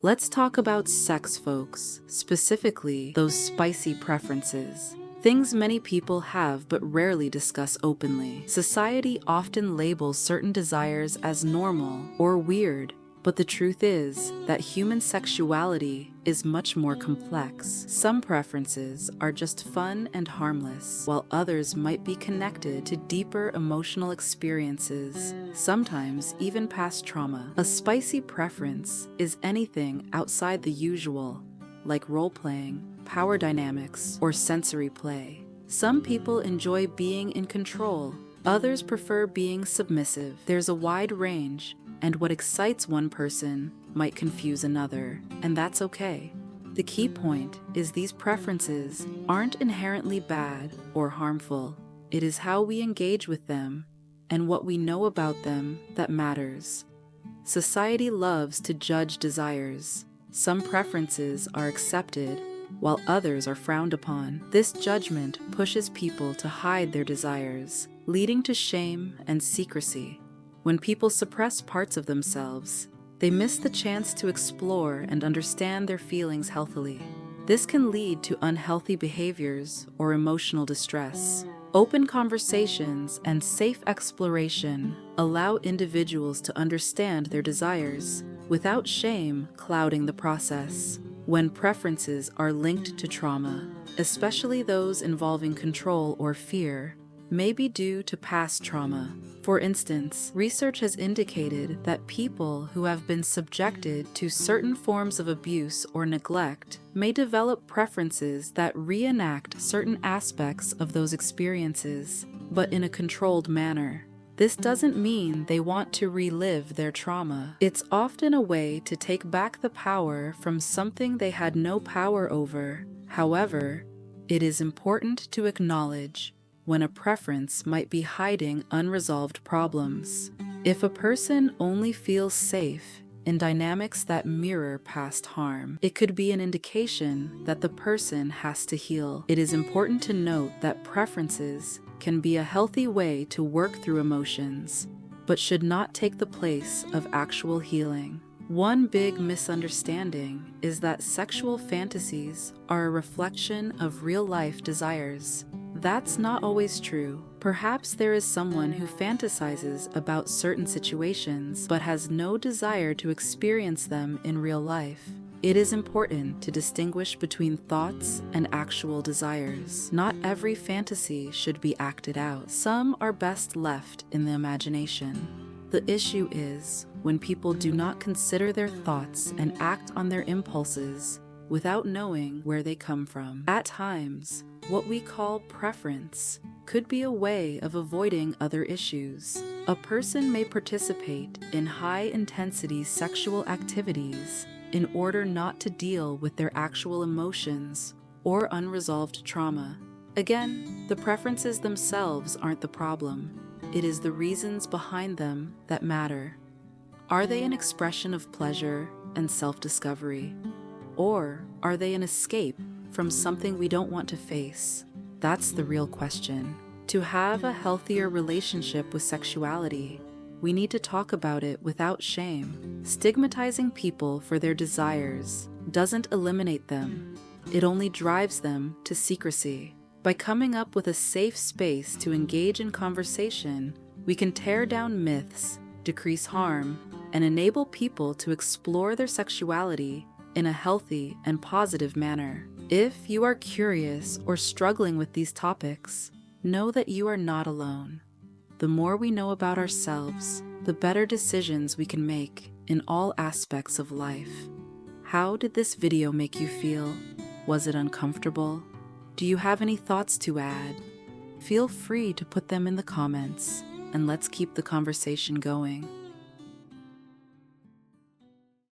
Let's talk about sex, folks, specifically those spicy preferences. Things many people have but rarely discuss openly. Society often labels certain desires as normal or weird, but the truth is that human sexuality is much more complex. Some preferences are just fun and harmless, while others might be connected to deeper emotional experiences, sometimes even past trauma. A spicy preference is anything outside the usual, like role-playing, power dynamics, or sensory play. Some people enjoy being in control, others prefer being submissive. There's a wide range, and what excites one person might confuse another, and that's okay. The key point is these preferences aren't inherently bad or harmful. It is how we engage with them and what we know about them that matters. Society loves to judge desires. Some preferences are accepted, while others are frowned upon. This judgment pushes people to hide their desires, leading to shame and secrecy. When people suppress parts of themselves, they miss the chance to explore and understand their feelings healthily. This can lead to unhealthy behaviors or emotional distress. Open conversations and safe exploration allow individuals to understand their desires without shame clouding the process. When preferences are linked to trauma, especially those involving control or fear, may be due to past trauma. For instance, research has indicated that people who have been subjected to certain forms of abuse or neglect may develop preferences that reenact certain aspects of those experiences, but in a controlled manner. This doesn't mean they want to relive their trauma. It's often a way to take back the power from something they had no power over. However, it is important to acknowledge when a preference might be hiding unresolved problems. If a person only feels safe in dynamics that mirror past harm, it could be an indication that the person has to heal. It is important to note that preferences can be a healthy way to work through emotions, but should not take the place of actual healing. One big misunderstanding is that sexual fantasies are a reflection of real-life desires. That's not always true. Perhaps there is someone who fantasizes about certain situations but has no desire to experience them in real life. It is important to distinguish between thoughts and actual desires. Not every fantasy should be acted out. Some are best left in the imagination. The issue is when people do not consider their thoughts and act on their impulses without knowing where they come from. At times, what we call preference could be a way of avoiding other issues. A person may participate in high-intensity sexual activities in order not to deal with their actual emotions or unresolved trauma. Again, the preferences themselves aren't the problem. It is the reasons behind them that matter. Are they an expression of pleasure and self-discovery? Or are they an escape from something we don't want to face? That's the real question. To have a healthier relationship with sexuality, we need to talk about it without shame. Stigmatizing people for their desires doesn't eliminate them. It only drives them to secrecy. By coming up with a safe space to engage in conversation, we can tear down myths, decrease harm, and enable people to explore their sexuality in a healthy and positive manner. If you are curious or struggling with these topics, know that you are not alone. The more we know about ourselves, the better decisions we can make in all aspects of life. How did this video make you feel? Was it uncomfortable? Do you have any thoughts to add? Feel free to put them in the comments, and let's keep the conversation going.